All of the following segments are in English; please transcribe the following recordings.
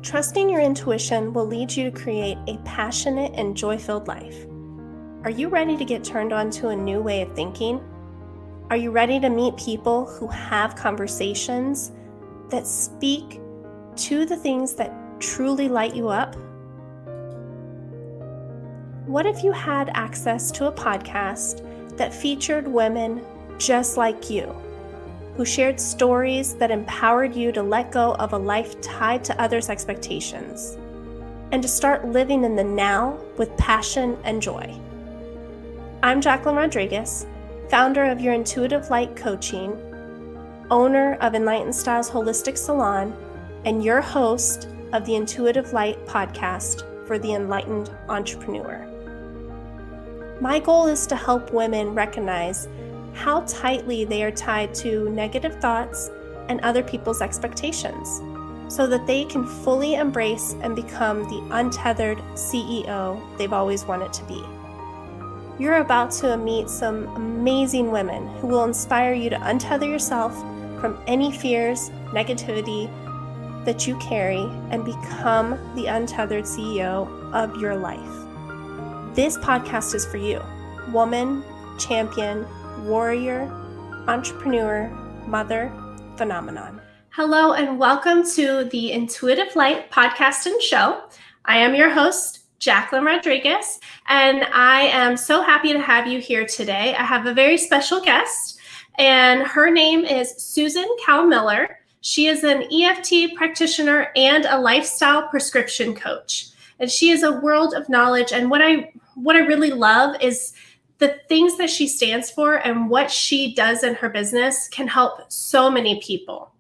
Trusting your intuition will lead you to create a passionate and joy-filled life. Are you ready to get turned on to a new way of thinking? Are you ready to meet people who have conversations that speak to the things that truly light you up? What if you had access to a podcast that featured women just like you, who shared stories that empowered you to let go of a life tied to others' expectations and to start living in the now with passion and joy? I'm Jacqueline Rodriguez, founder of Your Intuitive Light Coaching, owner of Enlightened Styles Holistic Salon, and your host of the Intuitive Light podcast for the enlightened entrepreneur. My goal is to help women recognize how tightly they are tied to negative thoughts and other people's expectations, so that they can fully embrace and become the untethered CEO they've always wanted to be. You're about to meet some amazing women who will inspire you to untether yourself from any fears, negativity that you carry and become the untethered CEO of your life. This podcast is for you, woman, champion, warrior, entrepreneur, mother, phenomenon. Hello and welcome to the Intuitive Light podcast and show. I am your host, Jacqueline Rodriguez, and I am so happy to have you here today. I have a very special guest, and her name is Susan Cowe. She is an EFT practitioner and a lifestyle prescription coach, and she is a world of knowledge. And what I really love is the things that she stands for and what she does in her business can help so many people.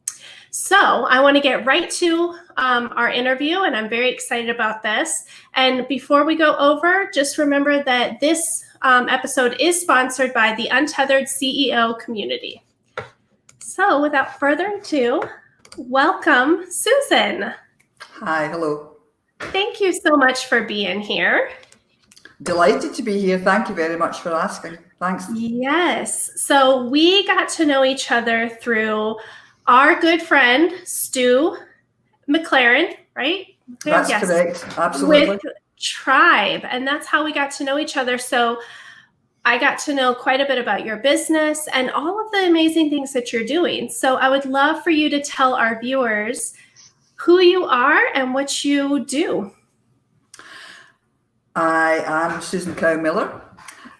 So I want to get right to our interview, and I'm very excited about this. And before we go over, just remember that this episode is sponsored by the Untethered CEO community. So without further ado, welcome, Susan. Hi, hello. Thank you so much for being here. Delighted to be here. Thank you very much for asking. Thanks. Yes. So we got to know each other through our good friend, Stu McLaren, right? That's correct. Absolutely. With Tribe. And that's how we got to know each other. So I got to know quite a bit about your business and all of the amazing things that you're doing. So I would love for you to tell our viewers who you are and what you do. I am Susan Cowe,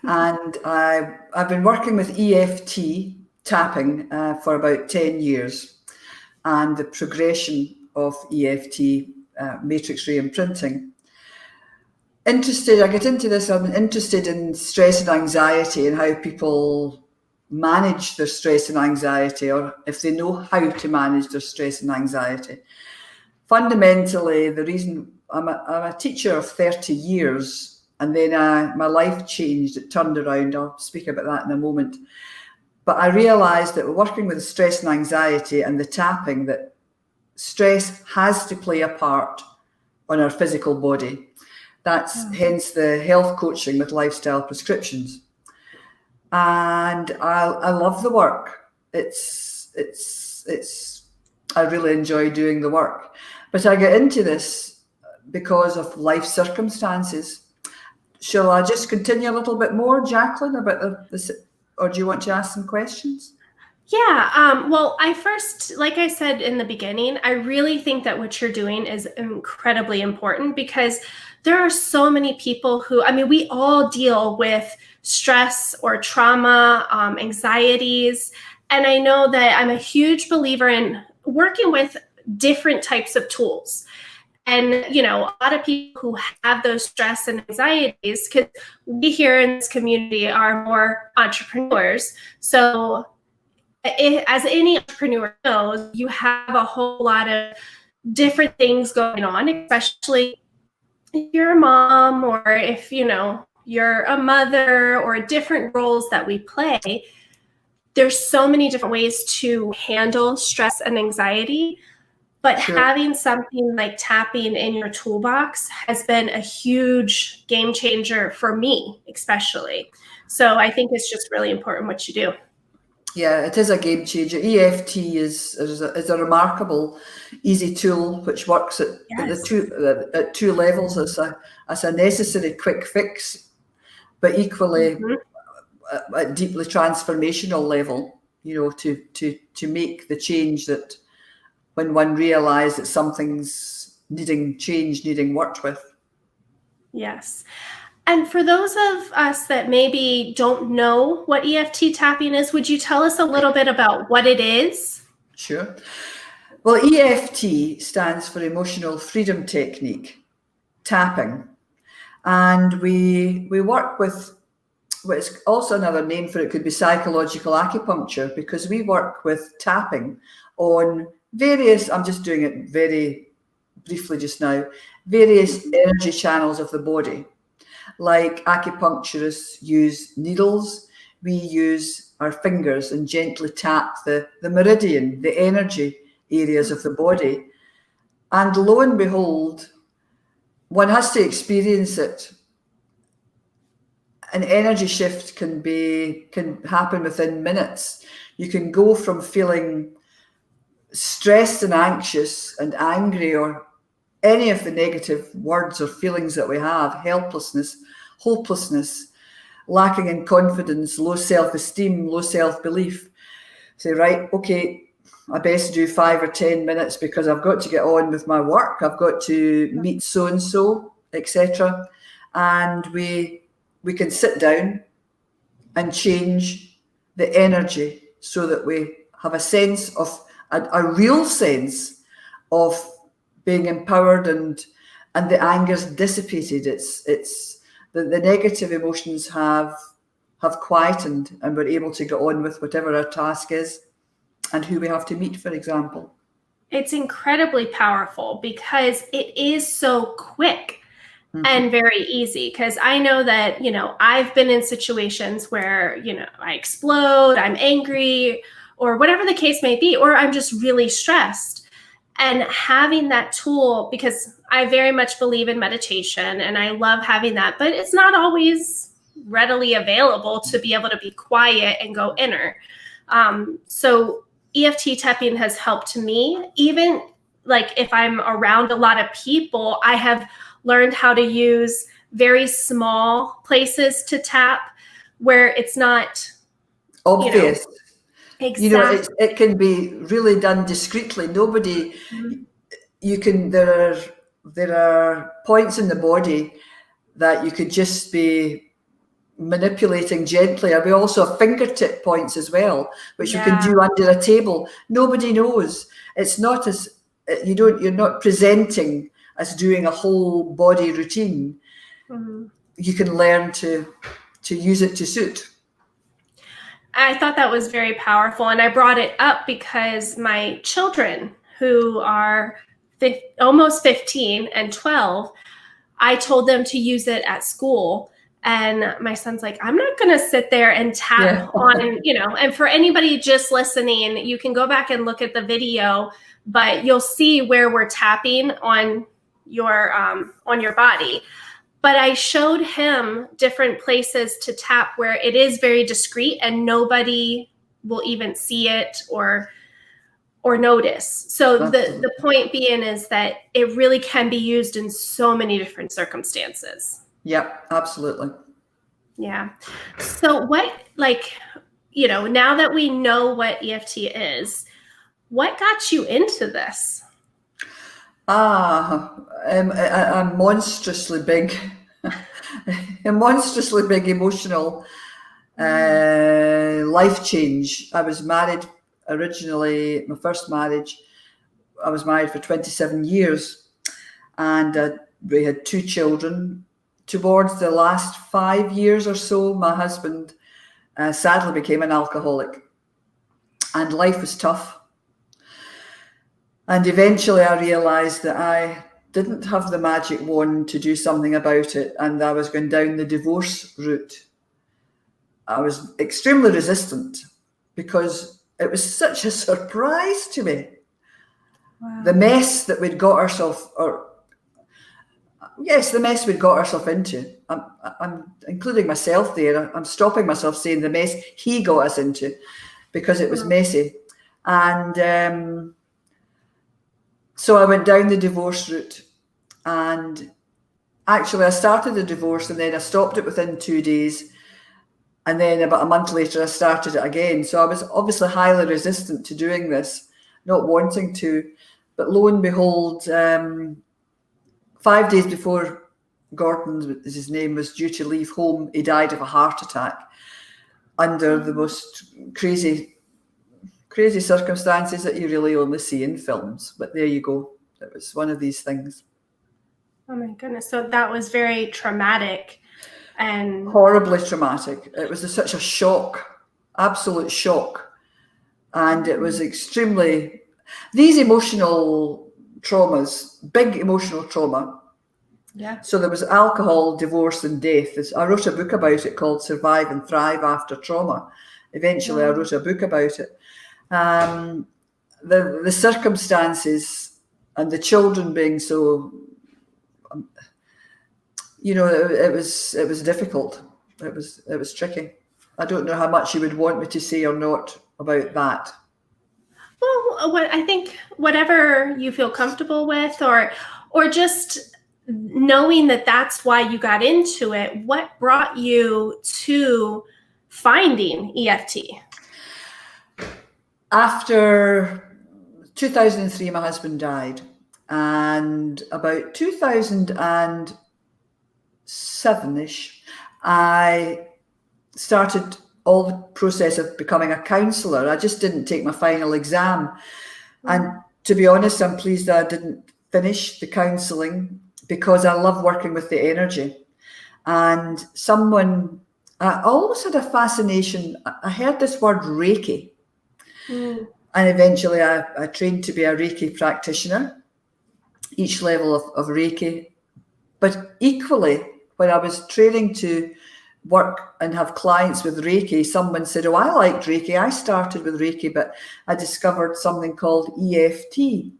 and I've been working with EFT tapping for about 10 years, and the progression of EFT matrix re-imprinting. I get into this, I'm interested in stress and anxiety and how people manage their stress and anxiety, or if they know how to manage their stress and anxiety. Fundamentally, the reason I'm a teacher of 30 years, and then my life changed. It turned around. I'll speak about that in a moment. But I realized that working with stress and anxiety and the tapping, that stress has to play a part on our physical body. That's hence the health coaching with lifestyle prescriptions. And I love the work. I really enjoy doing the work. But I get into this because of life circumstances. Shall I just continue a little bit more, Jacqueline, about this, or do you want to ask some questions? Yeah. Well, like I said in the beginning, I really think that what you're doing is incredibly important, because there are so many people who, we all deal with stress or trauma, anxieties. And I know that I'm a huge believer in working with different types of tools. And, a lot of people who have those stress and anxieties, because we here in this community are more entrepreneurs. So as any entrepreneur knows, you have a whole lot of different things going on, especially if you're a mom, or if, you're a mother, or different roles that we play. There's so many different ways to handle stress and anxiety. But Sure. Having something like tapping in your toolbox has been a huge game changer for me, especially. So I think it's just really important what you do. Yeah, it is a game changer. EFT is a remarkable, easy tool which works at Yes. at two levels as a necessary quick fix, but equally Mhm. at deeply transformational level. To make the change that when one realises that something's needing change, needing worked with. Yes. And for those of us that maybe don't know what EFT tapping is, would you tell us a little bit about what it is? Sure. Well, EFT stands for Emotional Freedom Technique, tapping. And we work with what's also another name for it could be psychological acupuncture, because we work with tapping on various, I'm just doing it very briefly just now, various energy channels of the body. Like acupuncturists use needles, we use our fingers and gently tap the meridian, the energy areas of the body. And lo and behold, one has to experience it. An energy shift can happen within minutes. You can go from feeling stressed and anxious and angry, or any of the negative words or feelings that we have, helplessness, hopelessness, lacking in confidence, low self-esteem, low self-belief. Say, right, okay, I best do 5 or 10 minutes because I've got to get on with my work. I've got to meet so-and-so, etc. And we can sit down and change the energy so that we have a sense of, a real sense of being empowered, and the anger's dissipated. It's the negative emotions have quietened, and we're able to get on with whatever our task is and who we have to meet, for example. It's incredibly powerful because it is so quick and very easy. Because I know that, I've been in situations where, I explode, I'm angry, or whatever the case may be, or I'm just really stressed. And having that tool, because I very much believe in meditation and I love having that, but it's not always readily available to be able to be quiet and go inner. So EFT tapping has helped me. Even like if I'm around a lot of people, I have learned how to use very small places to tap where it's not obvious. Exactly. It can be really done discreetly. Nobody, you can, there are points in the body that you could just be manipulating gently. And we also have fingertip points as well, which you can do under a table. Nobody knows. It's not as, you're not presenting as doing a whole body routine. You can learn to use it to suit. I thought that was very powerful. And I brought it up because my children, who are almost 15 and 12, I told them to use it at school. And my son's like, I'm not going to sit there and tap on, and for anybody just listening, you can go back and look at the video, but you'll see where we're tapping on your body. But I showed him different places to tap where it is very discreet and nobody will even see it or notice. So the point being is that it really can be used in so many different circumstances. Yep, absolutely. Yeah. So what, now that we know what EFT is, what got you into this? A monstrously big, emotional life change. I was married originally, my first marriage, I was married for 27 years, and we had 2 children. Towards the last 5 years or so, my husband sadly became an alcoholic, and life was tough. And eventually I realised that I didn't have the magic wand to do something about it, and I was going down the divorce route. I was extremely resistant because it was such a surprise to me. Wow. The mess that we'd got ourselves, the mess we'd got ourselves into. I'm including myself there. I'm stopping myself saying the mess he got us into. because it was messy. And so I went down the divorce route, and actually I started the divorce and then I stopped it within 2 days. And then about a month later, I started it again. So I was obviously highly resistant to doing this, not wanting to. But lo and behold, 5 days before Gordon, his name, was due to leave home, he died of a heart attack under the most crazy circumstances that you really only see in films. But there you go. It was one of these things. Oh my goodness. So that was very traumatic. And horribly traumatic. It was such a shock, absolute shock. And it was extremely, these emotional traumas, big emotional trauma. Yeah. So there was alcohol, divorce, and death. I wrote a book about it called Survive and Thrive After Trauma. Eventually I wrote a book about it. The circumstances and the children being so, it was difficult. It was tricky. I don't know how much you would want me to say or not about that. Well, I think whatever you feel comfortable with, or just knowing that that's why you got into it. What brought you to finding EFT? After 2003, my husband died, and about 2007-ish, I started all the process of becoming a counsellor. I just didn't take my final exam. And to be honest, I'm pleased that I didn't finish the counselling, because I love working with the energy. And I always had a fascination. I heard this word Reiki. And eventually I trained to be a Reiki practitioner, each level of Reiki. But equally, when I was training to work and have clients with Reiki, someone said, oh, I liked Reiki. I started with Reiki, but I discovered something called EFT.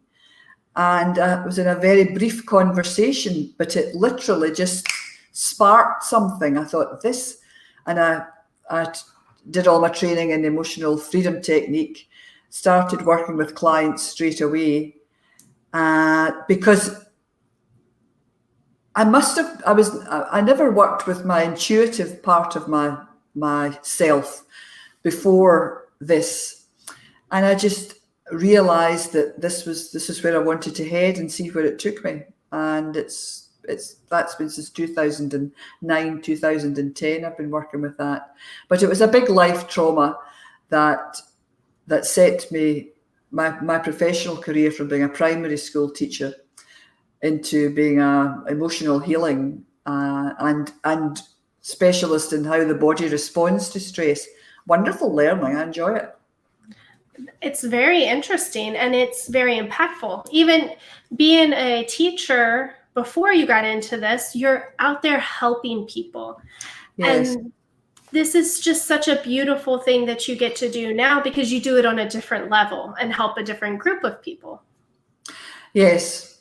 And it was in a very brief conversation, but it literally just sparked something. I thought this, and I did all my training in emotional freedom technique, started working with clients straight away, because I never worked with my intuitive part of myself before this. And I just realized that this is where I wanted to head and see where it took me. And that's been since 2009, 2010, I've been working with that. But it was a big life trauma that set me, my professional career, from being a primary school teacher into being a emotional healing and specialist in how the body responds to stress. Wonderful learning. I enjoy it. It's very interesting and it's very impactful. Even being a teacher before you got into this, you're out there helping people. Yes. And this is just such a beautiful thing that you get to do now, because you do it on a different level and help a different group of people. Yes.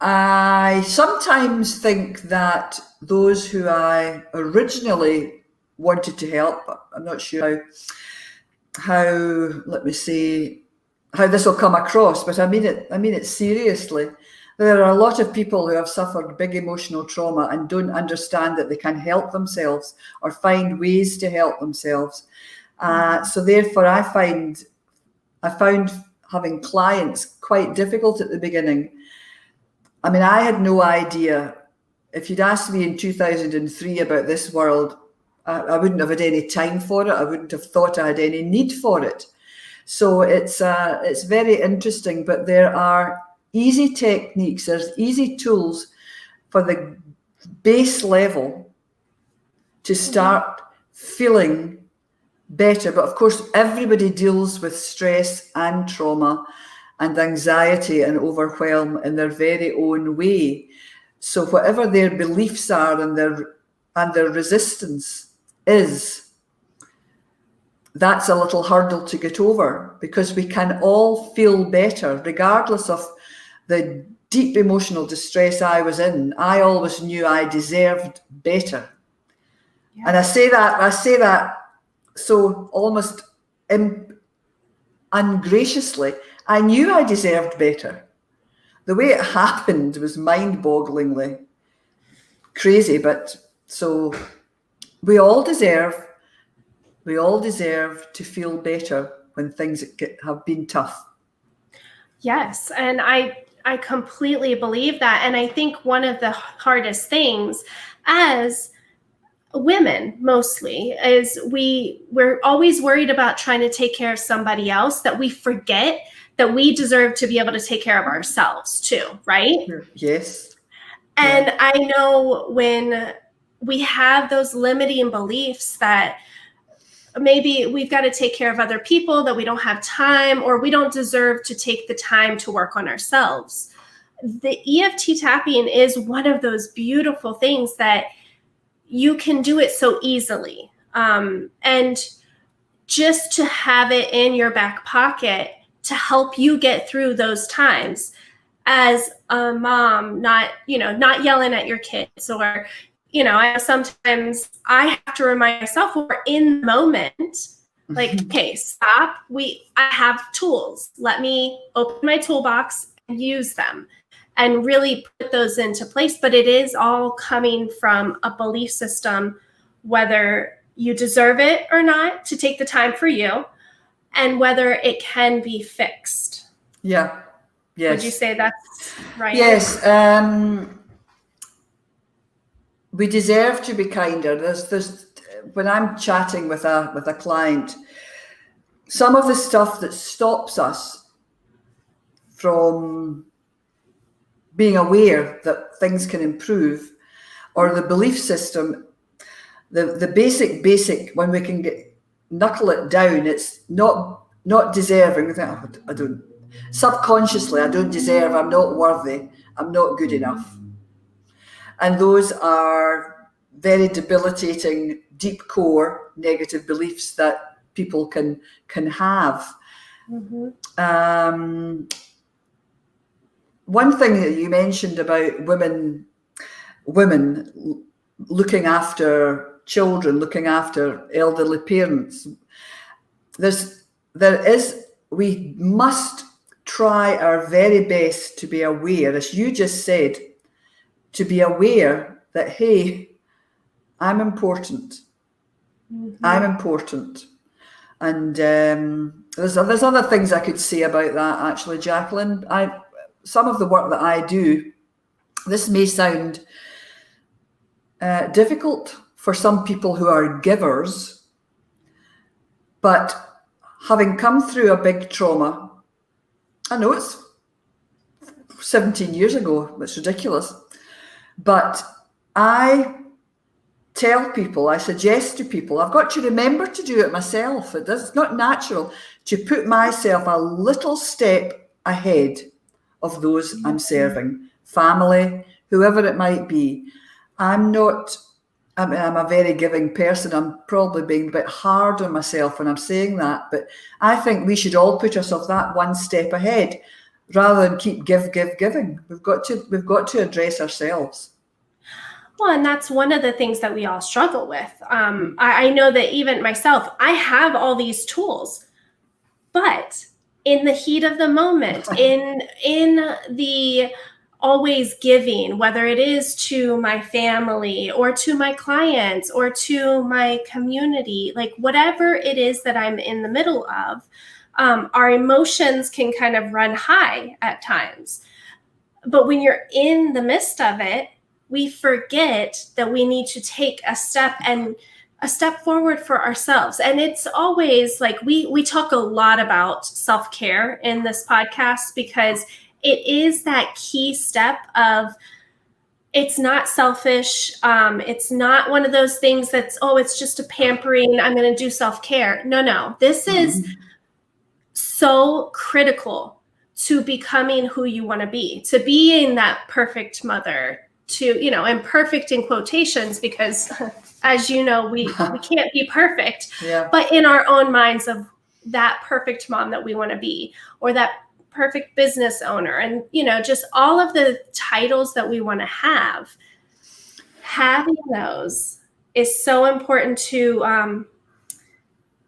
I sometimes think that those who I originally wanted to help, I'm not sure how this will come across, but I mean it seriously. There are a lot of people who have suffered big emotional trauma and don't understand that they can help themselves or find ways to help themselves. So therefore, I found having clients quite difficult at the beginning. I mean, I had no idea. If you'd asked me in 2003 about this world, I wouldn't have had any time for it. I wouldn't have thought I had any need for it. So it's very interesting, but there are easy techniques, there's easy tools for the base level to start feeling better. But of course, everybody deals with stress and trauma and anxiety and overwhelm in their very own way. So whatever their beliefs are and their resistance is, that's a little hurdle to get over, because we can all feel better regardless of the deep emotional distress I was in. I always knew I deserved better. Yeah. And I say that so almost ungraciously, I knew I deserved better. The way it happened was mind-bogglingly crazy, but so we all deserve to feel better when things have been tough. Yes, and I completely believe that. And I think one of the hardest things as women mostly is we're always worried about trying to take care of somebody else, that we forget that we deserve to be able to take care of ourselves too, right? Yes. And yeah. I know when we have those limiting beliefs that maybe we've got to take care of other people, that we don't have time, or we don't deserve to take the time to work on ourselves. The EFT tapping is one of those beautiful things that you can do it so easily. And just to have it in your back pocket to help you get through those times as a mom, not yelling at your kids, or, sometimes I have to remind myself we're in the moment, like, okay, stop. I have tools. Let me open my toolbox and use them and really put those into place. But it is all coming from a belief system, whether you deserve it or not, to take the time for you, and whether it can be fixed. Yeah. Yes. Would you say that's right? Yes. We deserve to be kinder. There's when I'm chatting with a client, some of the stuff that stops us from being aware that things can improve, or the belief system, the basic, when we can knuckle it down, it's not deserving. We think, oh, I don't, subconsciously, I don't deserve, I'm not worthy, I'm not good enough. And those are very debilitating, deep core negative beliefs that people can have. Mm-hmm. One thing that you mentioned about women looking after children, looking after elderly parents, we must try our very best to be aware, as you just said, to be aware that, hey, I'm important. Mm-hmm. I'm important. And there's other things I could say about that, actually, Jacqueline. Some of the work that I do, this may sound difficult for some people who are givers, but having come through a big trauma, I know it's 17 years ago, it's ridiculous, but I tell people, I suggest to people, I've got to remember to do it myself. It's not natural to put myself a little step ahead of those I'm serving, family, whoever it might be. I'm a very giving person. I'm probably being a bit hard on myself when I'm saying that, but I think we should all put ourselves that one step ahead rather than keep giving. We've got to address ourselves. Well, and that's one of the things that we all struggle with. I know that even myself, I have all these tools, but in the heat of the moment, in the always giving, whether it is to my family or to my clients or to my community, like whatever it is that I'm in the middle of, our emotions can kind of run high at times. But when you're in the midst of it, we forget that we need to take a step forward for ourselves. And it's always like we talk a lot about self-care in this podcast, because it is that key step of, it's not selfish. It's not one of those things that's, it's just a pampering, I'm going to do self-care. No, this is so critical to becoming who you want to be, to being that perfect mother, to, and perfect in quotations, because as you know, we can't be perfect, but in our own minds of that perfect mom that we want to be, or that perfect business owner, and, just all of the titles that we want to have, having those is so important to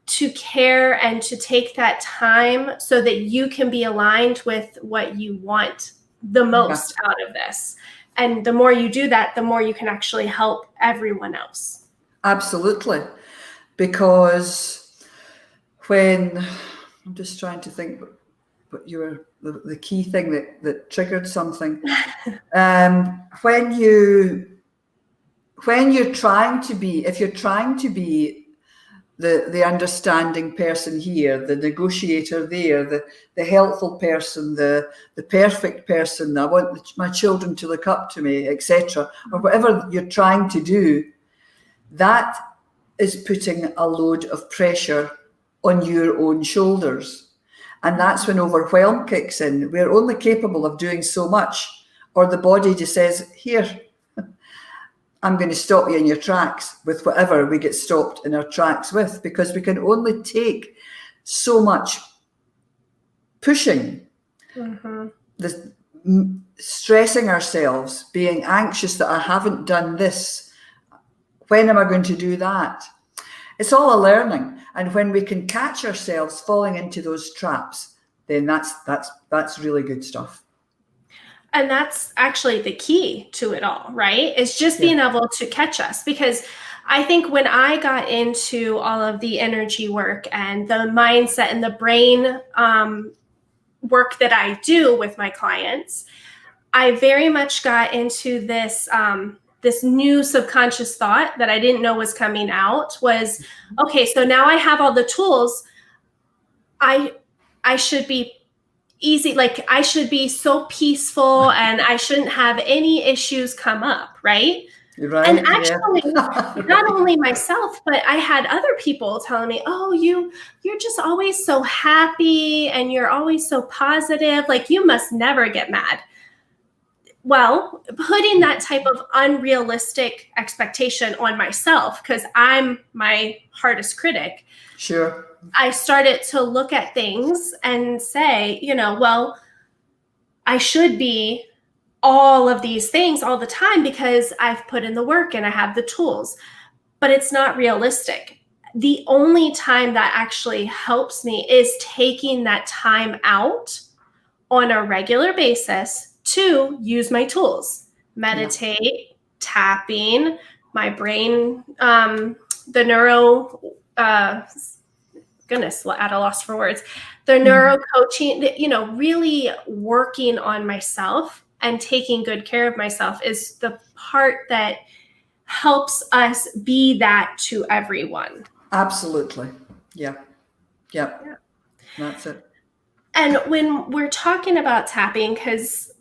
to care and to take that time so that you can be aligned with what you want the most out of this. And the more you do that, the more you can actually help everyone else. Absolutely. Because when, I'm just trying to think, but you were the key thing that triggered something. When you're trying to be, if you're trying to be the understanding person here, the negotiator there, the helpful person, the perfect person, I want my children to look up to me, etc., or whatever you're trying to do, that is putting a load of pressure on your own shoulders. And that's when overwhelm kicks in. We're only capable of doing so much, or the body just says, here, I'm going to stop you in your tracks with whatever we get stopped in our tracks with, because we can only take so much pushing, this, stressing ourselves, being anxious that I haven't done this. When am I going to do that? It's all a learning. And when we can catch ourselves falling into those traps, then that's really good stuff. And that's actually the key to it all, right? It's just being able to catch us. Because I think when I got into all of the energy work and the mindset and the brain work that I do with my clients, I very much got into this this new subconscious thought that I didn't know was coming out was, okay, so now I have all the tools. I should be easy, like I should be so peaceful and I shouldn't have any issues come up, right? Right, and actually, not only myself, but I had other people telling me, oh, you're just always so happy and you're always so positive, like you must never get mad. Well, putting that type of unrealistic expectation on myself, because I'm my hardest critic. Sure. I started to look at things and say, well, I should be all of these things all the time because I've put in the work and I have the tools, but it's not realistic. The only time that actually helps me is taking that time out on a regular basis to use my tools, meditate, tapping, my brain, the neuro, goodness, at a loss for words, the neuro coaching, really working on myself and taking good care of myself is the part that helps us be that to everyone. Absolutely. Yeah. That's it. And when we're talking about tapping, because,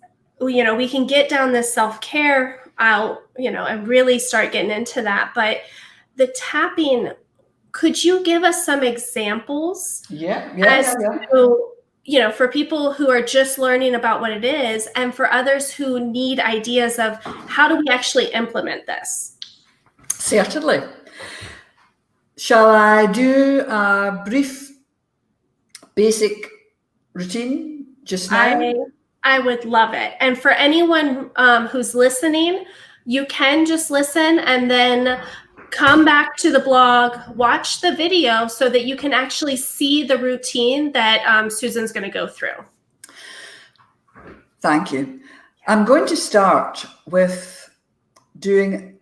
we can get down this self-care out, and really start getting into that. But the tapping, could you give us some examples? To, for people who are just learning about what it is, and for others who need ideas of how do we actually implement this? Certainly. Shall I do a brief, basic routine just now? I would love it. And for anyone who's listening, you can just listen and then come back to the blog, watch the video so that you can actually see the routine that Susan's going to go through. Thank you. I'm going to start with doing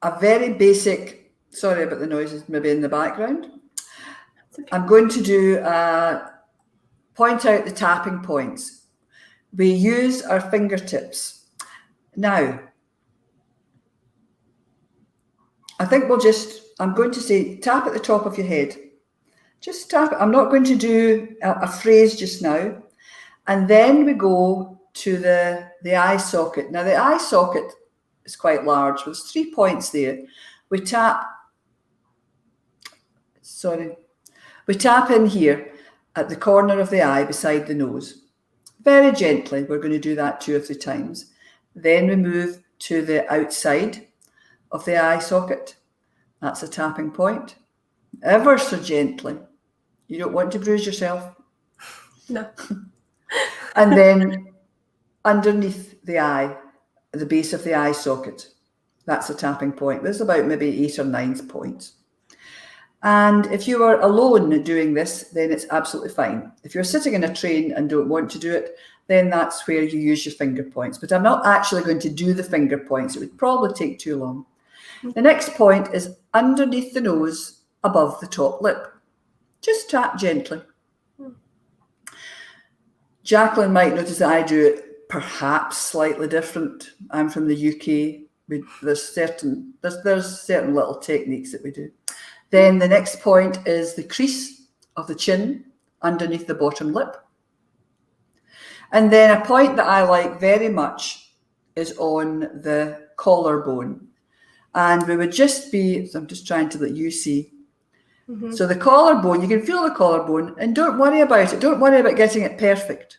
a very basic, sorry about the noises maybe in the background. Okay. I'm going to do point out the tapping points. We use our fingertips. Now, I think I'm going to say tap at the top of your head. Just tap. I'm not going to do a phrase just now. And then we go to the eye socket. Now, the eye socket is quite large. There's 3 points there. We tap in here at the corner of the eye beside the nose. Very gently. We're going to do that 2 or 3 times. Then we move to the outside of the eye socket. That's a tapping point. Ever so gently. You don't want to bruise yourself. No. And then underneath the eye, at the base of the eye socket, that's a tapping point. There's about maybe 8 or 9 points. And if you are alone doing this, then it's absolutely fine. If you're sitting in a train and don't want to do it, then that's where you use your finger points. But I'm not actually going to do the finger points. It would probably take too long. The next point is underneath the nose, above the top lip. Just tap gently. Jacqueline might notice that I do it perhaps slightly different. I'm from the UK. There's certain little techniques that we do. Then the next point is the crease of the chin underneath the bottom lip. And then a point that I like very much is on the collarbone. And we would just be, so I'm just trying to let you see. Mm-hmm. So the collarbone, you can feel the collarbone, and don't worry about it. Don't worry about getting it perfect.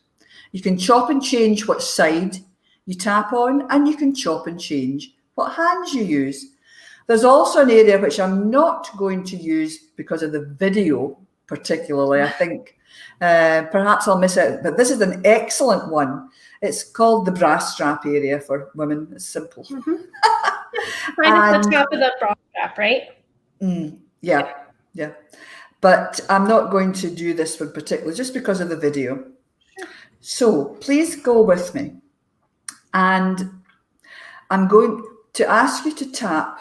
You can chop and change what side you tap on, and you can chop and change what hands you use. There's also an area which I'm not going to use because of the video particularly. I think perhaps I'll miss it, but this is an excellent one. It's called the bra strap area for women. It's simple. Mm-hmm. Right at the top of the bra strap, right? Yeah. But I'm not going to do this one particularly just because of the video. So please go with me. And I'm going to ask you to tap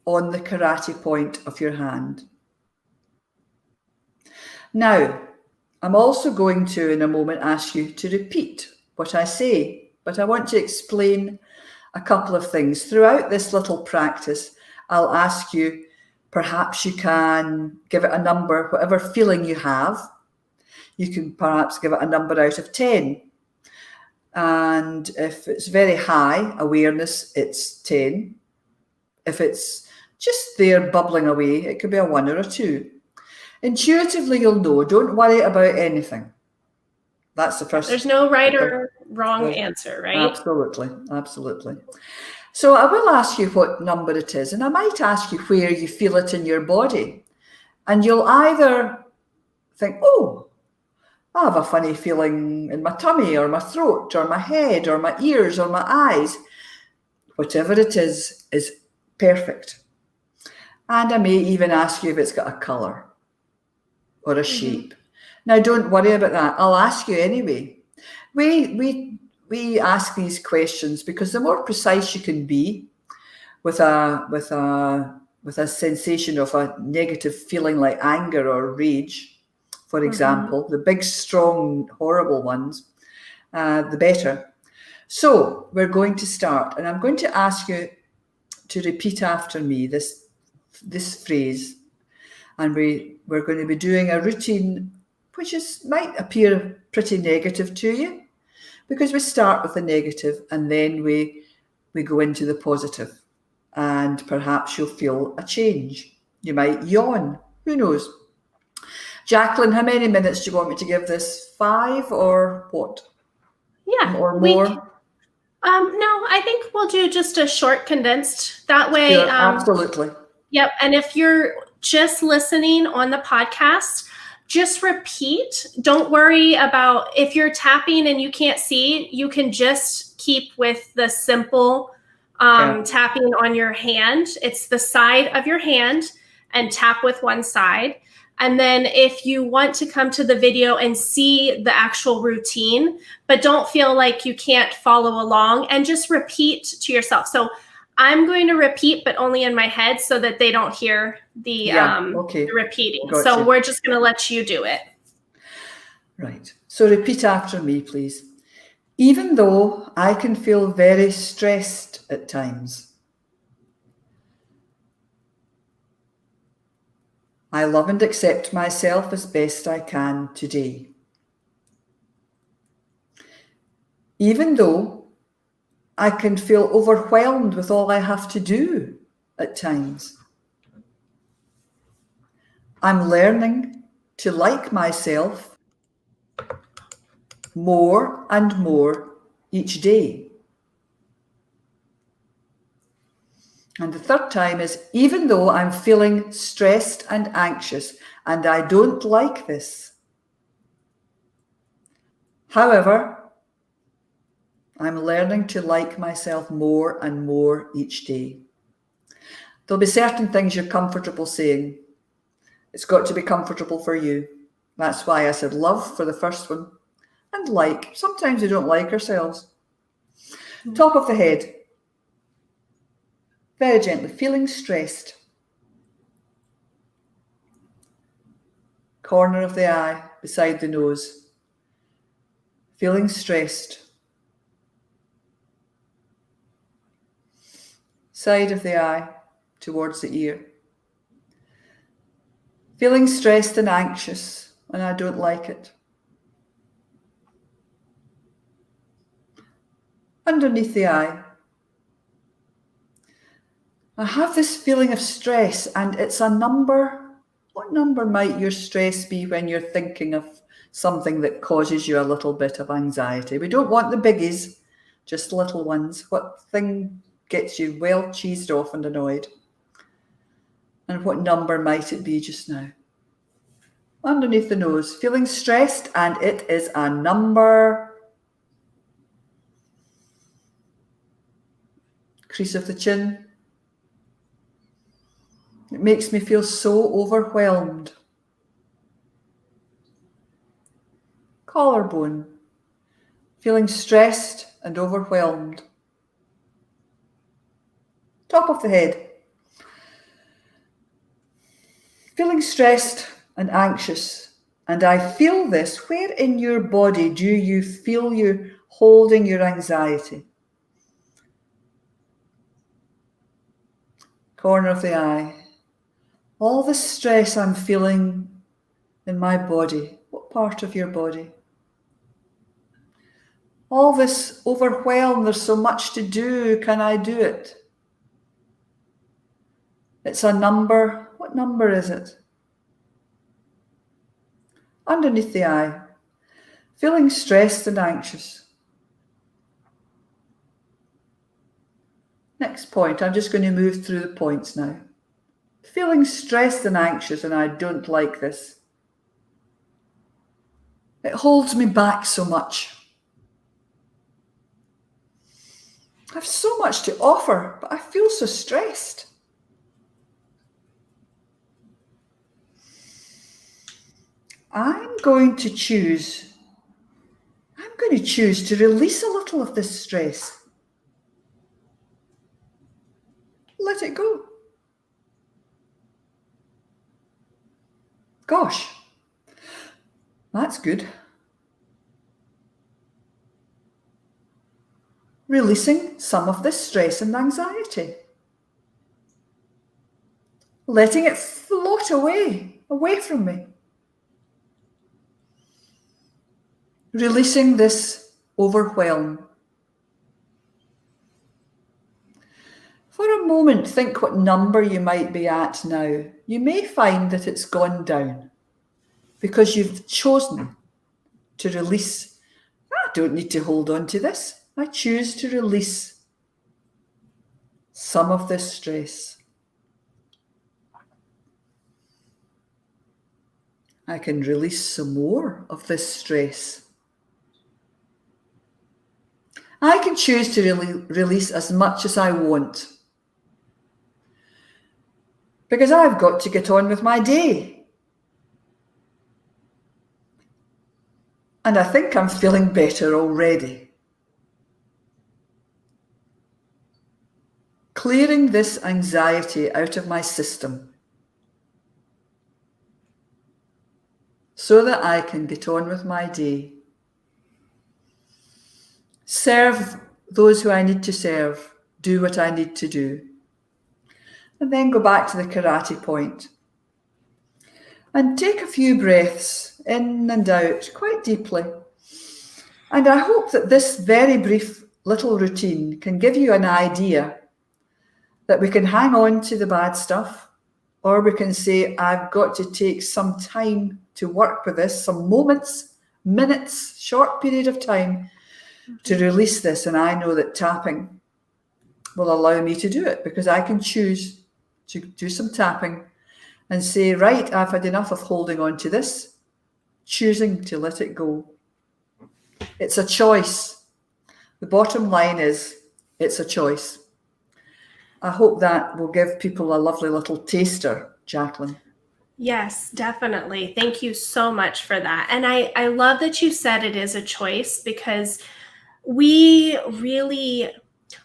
on the karate point of your hand. Now, I'm also going to, in a moment, ask you to repeat what I say, but I want to explain a couple of things. Throughout this little practice, I'll ask you, perhaps you can give it a number, whatever feeling you have. You can perhaps give it a number out of 10. And if it's very high awareness, it's 10. If it's just there bubbling away, it could be a 1 or a 2. Intuitively, you'll know. Don't worry about anything. That's the first. There's no right or wrong answer, right? Absolutely. So I will ask you what number it is, and I might ask you where you feel it in your body. And you'll either think, oh, I have a funny feeling in my tummy or my throat or my head or my ears or my eyes. Whatever it is perfect. And I may even ask you if it's got a colour or a shape. Now, don't worry about that. I'll ask you anyway. We ask these questions because the more precise you can be with a sensation of a negative feeling like anger or rage, for example, the big, strong, horrible ones, the better. So we're going to start, and I'm going to ask you to repeat after me this phrase, and we're going to be doing a routine which might appear pretty negative to you, because we start with the negative and then we go into the positive, and perhaps you'll feel a change. You might yawn, who knows? Jacqueline, how many minutes do you want me to give this? 5 or what? Yeah. Or more? No, I think we'll do just a short condensed. That way. Sure, absolutely. Yep. And if you're just listening on the podcast, just repeat. Don't worry about if you're tapping and you can't see, you can just keep with the simple tapping on your hand. It's the side of your hand and tap with one side. And then if you want to come to the video and see the actual routine, but don't feel like you can't follow along, and just repeat to yourself. So I'm going to repeat, but only in my head so that they don't hear the repeating. Gotcha. So we're just going to let you do it. Right. So repeat after me, please. Even though I can feel very stressed at times, I love and accept myself as best I can today. Even though I can feel overwhelmed with all I have to do at times, I'm learning to like myself more and more each day. And the third time is, even though I'm feeling stressed and anxious, and I don't like this, however, I'm learning to like myself more and more each day. There'll be certain things you're comfortable saying, It's got to be comfortable for you. That's why I said love for the first one. And like. Sometimes we don't like ourselves. Top of the head. Very gently. Feeling stressed. Corner of the eye, beside the nose. Feeling stressed. Side of the eye, towards the ear. Feeling stressed and anxious, and I don't like it. Underneath the eye. I have this feeling of stress, and it's a number. What number might your stress be when you're thinking of something that causes you a little bit of anxiety? We don't want the biggies, just little ones. What thing gets you well cheesed off and annoyed? And what number might it be just now? Underneath the nose, feeling stressed, and it is a number. Crease of the chin. It makes me feel so overwhelmed. Collarbone. Feeling stressed and overwhelmed. Top of the head. Feeling stressed and anxious. And I feel this. Where in your body do you feel you holding your anxiety? Corner of the eye. All the stress I'm feeling in my body. What part of your body? All this overwhelm, there's so much to do. Can I do it? It's a number. What number is it? Underneath the eye. Feeling stressed and anxious. Next point. I'm just going to move through the points now. Feeling stressed and anxious, and I don't like this. It holds me back so much. I have so much to offer, but I feel so stressed. I'm going to choose to release a little of this stress. Let it go. Gosh, that's good. Releasing some of this stress and anxiety. Letting it float away from me. Releasing this overwhelm. For a moment, think what number you might be at now. You may find that it's gone down because you've chosen to release. I don't need to hold on to this. I choose to release some of this stress. I can release some more of this stress. I can choose to release as much as I want. Because I've got to get on with my day. And I think I'm feeling better already. Clearing this anxiety out of my system so that I can get on with my day. Serve those who I need to serve. Do what I need to do. And then go back to the karate point. And take a few breaths in and out quite deeply. And I hope that this very brief little routine can give you an idea that we can hang on to the bad stuff, or we can say, I've got to take some time to work with this, some moments, minutes, short period of time to release this. And I know that tapping will allow me to do it because I can choose to do some tapping and say, right, I've had enough of holding on to this, choosing to let it go. It's a choice. The bottom line is, it's a choice. I hope that will give people a lovely little taster, Jacqueline. Yes, definitely. Thank you so much for that. And I love that you said it is a choice, because we really,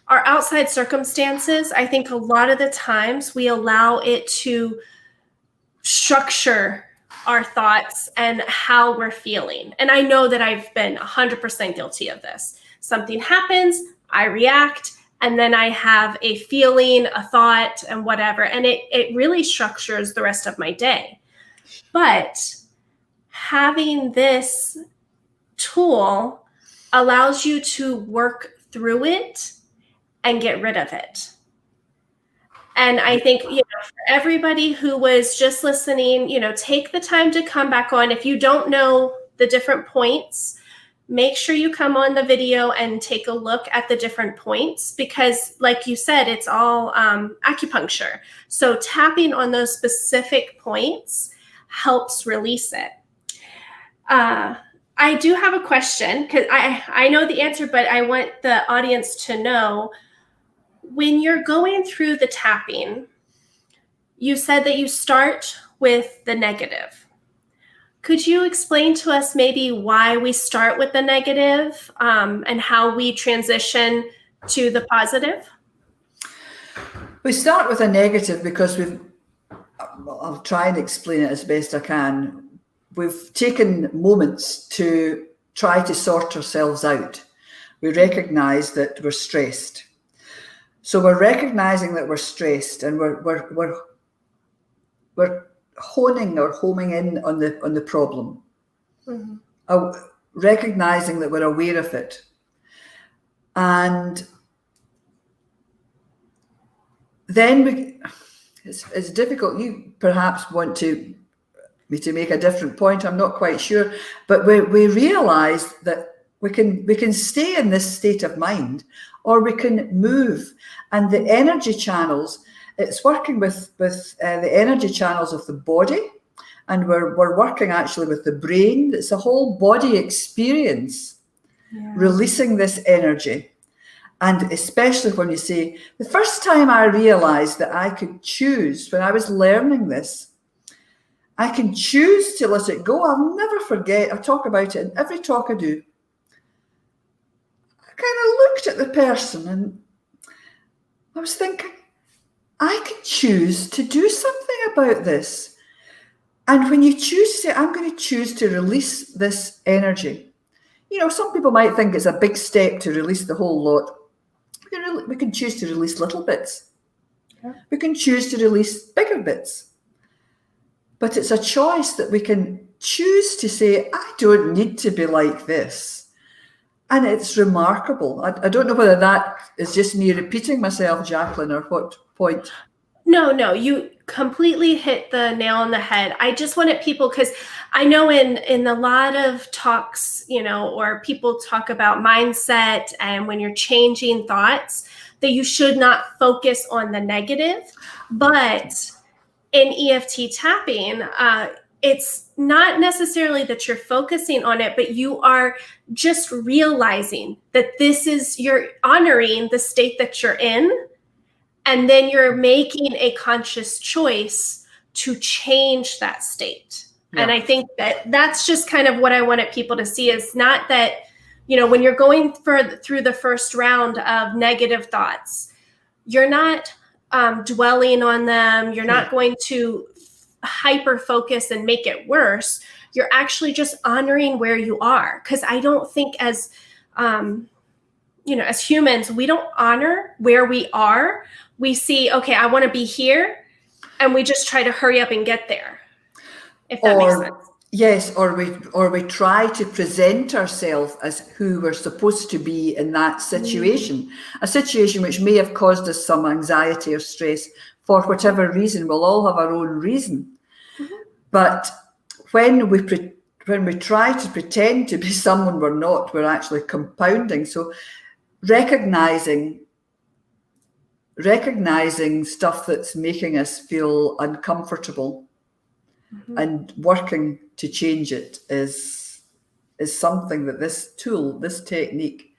our outside circumstances, I think a lot of the times we allow it to structure our thoughts and how we're feeling. And I know that I've been 100% guilty of this. Something happens, I react, and then I have a feeling, a thought, and whatever. And it really structures the rest of my day. But having this tool allows you to work through it and get rid of it. And I think, for everybody who was just listening, take the time to come back on. If you don't know the different points, make sure you come on the video and take a look at the different points, because like you said, it's all acupuncture. So tapping on those specific points helps release it. I do have a question, because I know the answer, but I want the audience to know. When you're going through the tapping, you said that you start with the negative. Could you explain to us maybe why we start with the negative, and how we transition to the positive? We start with a negative because I'll try and explain it as best I can. We've taken moments to try to sort ourselves out. We recognize that we're stressed. So we're recognizing that we're stressed, and we're honing or homing in on the problem. Mm-hmm. Recognizing that we're aware of it. And then it's difficult. You perhaps want me to make a different point. I'm not quite sure, but we realize that we can stay in this state of mind, or we can move. And the energy channels, it's working with the energy channels of the body, and we're working actually with the brain. It's a whole body experience, releasing this energy. And especially when you say, the first time I realized that I could choose, when I was learning this, I can choose to let it go. I'll never forget. I talk about it in every talk I do. I kind of looked at the person and I was thinking, I could choose to do something about this. And when you choose to say, I'm going to choose to release this energy, some people might think it's a big step to release the whole lot. We can choose to release little bits. Yeah. We can choose to release bigger bits. But it's a choice that we can choose to say, I don't need to be like this. And it's remarkable. I don't know whether that is just me repeating myself, Jacqueline, or what point. No, you completely hit the nail on the head. I just wanted people, because I know in a lot of talks, or people talk about mindset, and when you're changing thoughts, that you should not focus on the negative. But in EFT tapping, it's not necessarily that you're focusing on it, but you are just realizing that you're honoring the state that you're in. And then you're making a conscious choice to change that state. Yeah. And I think that's just kind of what I wanted people to see, is not that, when you're going through the first round of negative thoughts, you're not dwelling on them. You're not going to hyper focus and make it worse. You're actually just honoring where you are. Because I don't think as humans, we don't honor where we are. We see, okay, I want to be here, and we just try to hurry up and get there. If that makes sense. Yes, or we try to present ourselves as who we're supposed to be in that situation, a situation which may have caused us some anxiety or stress for whatever reason. We'll all have our own reason. Mm-hmm. But when we try to pretend to be someone we're not, we're actually compounding. So recognizing stuff that's making us feel uncomfortable, mm-hmm. and working to change it is something that this tool, this technique,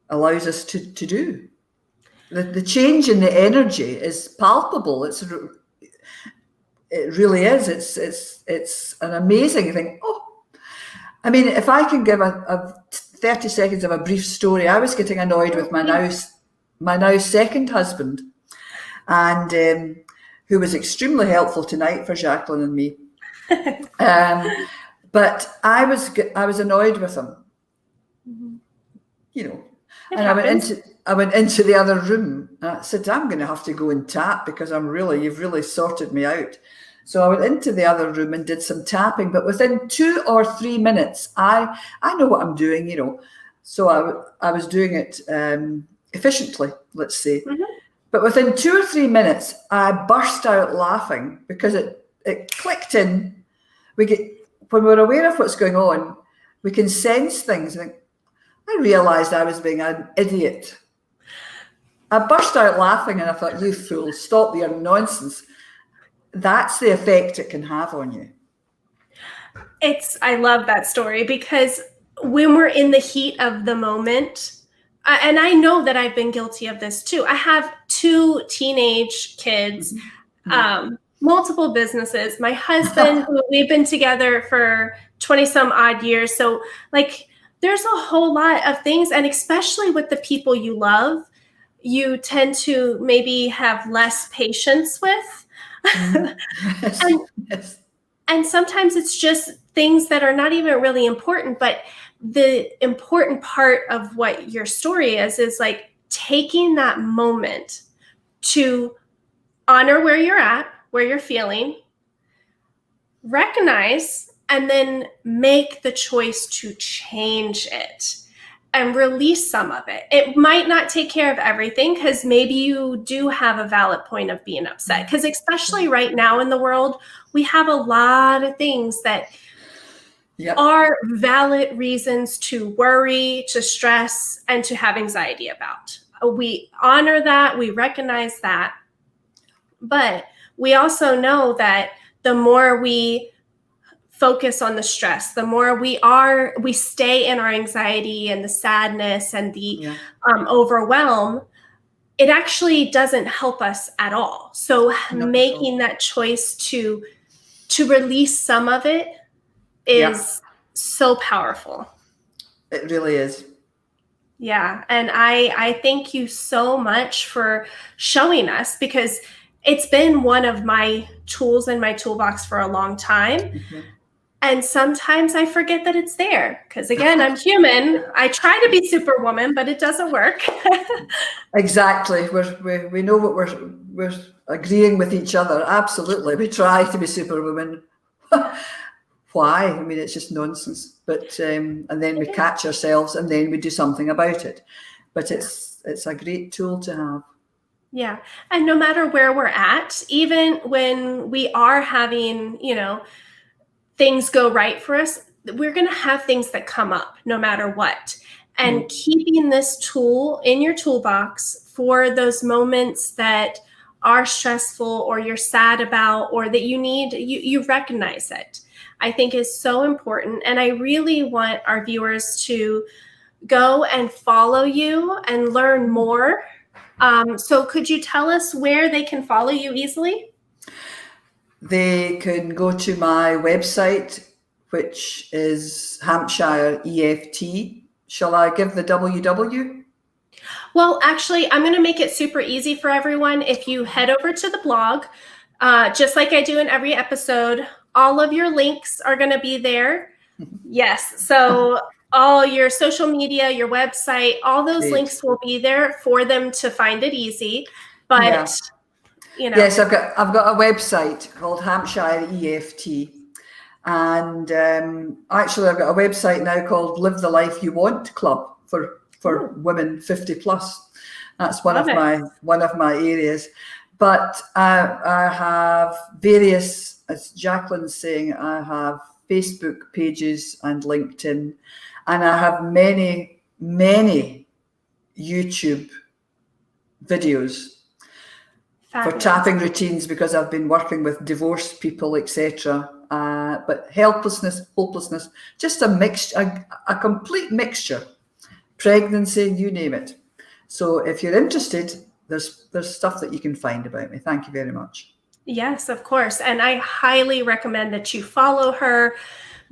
allows us to do. The change in the energy is palpable. it really is. It's an amazing thing. Oh, I mean, if I can give a 30 seconds of a brief story, I was getting annoyed with my now second husband, and who was extremely helpful tonight for Jacqueline and me. But I was annoyed with him, you know. And I went into the other room and I said, I'm going to have to go and tap because you've really sorted me out. So I went into the other room and did some tapping, but within 2 or 3 minutes, I know what I'm doing, you know. So I was doing it efficiently, let's say. Mm-hmm. But within 2 or 3 minutes, I burst out laughing because it clicked in. When we're aware of what's going on, we can sense things. And I realised I was being an idiot. I burst out laughing and I thought, you fool, stop your nonsense. That's the effect it can have on you. I love that story because when we're in the heat of the moment, and I know that I've been guilty of this too. I have 2 teenage kids, multiple businesses. My husband, we've been together for 20 some odd years. So like, there's a whole lot of things. And especially with the people you love, you tend to maybe have less patience with. Yes. And sometimes it's just things that are not even really important, but the important part of what your story is like taking that moment to honor where you're at, where you're feeling, recognize, and then make the choice to change it and release some of it. It might not take care of everything because maybe you do have a valid point of being upset. Because especially right now in the world, we have a lot of things that are valid reasons to worry, to stress, and to have anxiety about. We honor that, we recognize that. But we also know that the more we focus on the stress, the more we stay in our anxiety and the sadness and the overwhelm, it actually doesn't help us at all. So making that choice to release some of it is so powerful. It really is. Yeah. And I thank you so much for showing us because it's been one of my tools in my toolbox for a long time. Mm-hmm. And sometimes I forget that it's there because, again, I'm human. I try to be Superwoman, but it doesn't work. Exactly. We know what we're agreeing with each other. Absolutely. We try to be Superwoman. Why? I mean, it's just nonsense. But and then we catch ourselves and then we do something about it. But it's a great tool to have. Yeah. And no matter where we're at, even when we are having, things go right for us, we're going to have things that come up no matter what. And keeping this tool in your toolbox for those moments that are stressful or you're sad about or that you recognize it, I think is so important. And I really want our viewers to go and follow you and learn more. So could you tell us where they can follow you easily? They can go to my website, which is Hampshire EFT. Shall I give the www? Well, actually, I'm going to make it super easy for everyone. If you head over to the blog, just like I do in every episode, all of your links are going to be there. Yes. So all your social media, your website, all those links will be there for them to find it easy. But yes, I've got a website called Hampshire EFT, and actually I've got a website now called Live the Life You Want Club for women 50 plus. That's one of my areas. But I have various, as Jacqueline's saying, I have Facebook pages and LinkedIn, and I have many YouTube videos. Fabulous. For tapping routines, because I've been working with divorced people, etc. But helplessness, hopelessness, just a complete mixture. Pregnancy, you name it. So if you're interested, there's stuff that you can find about me. Thank you very much. Yes, of course. And I highly recommend that you follow her.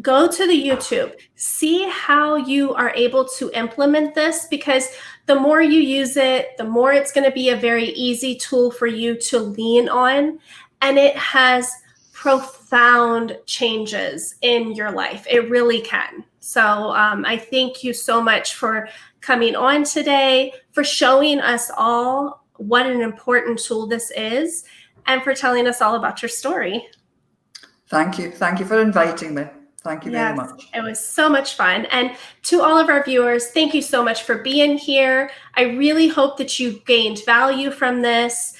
Go to the YouTube, see how you are able to implement this, because the more you use it, the more it's going to be a very easy tool for you to lean on. And it has profound changes in your life. It really can. So I thank you so much for coming on today, for showing us all what an important tool this is, and for telling us all about your story. Thank you. Thank you for inviting me. Thank you very Yes, much. it was so much fun. And to all of our viewers, thank you so much for being here. I really hope that you gained value from this.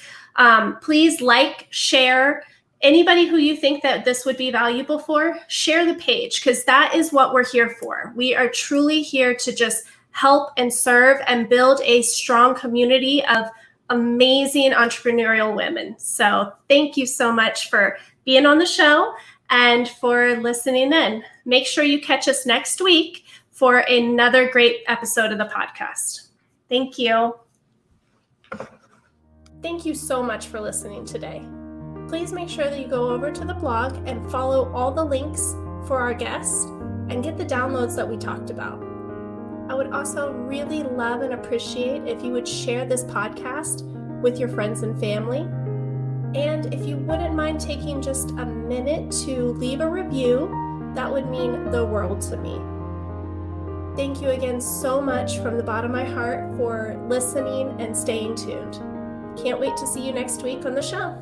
Please like, share. Anybody who you think that this would be valuable for, share the page, because that is what we're here for. We are truly here to just help and serve and build a strong community of amazing entrepreneurial women. So thank you so much for being on the show and for listening in. Make sure you catch us next week for another great episode of the podcast. Thank you. Thank you so much for listening today. Please make sure that you go over to the blog and follow all the links for our guests and get the downloads that we talked about. I would also really love and appreciate if you would share this podcast with your friends and family. And if you wouldn't mind taking just a minute to leave a review, that would mean the world to me. Thank you again so much from the bottom of my heart for listening and staying tuned. Can't wait to see you next week on the show.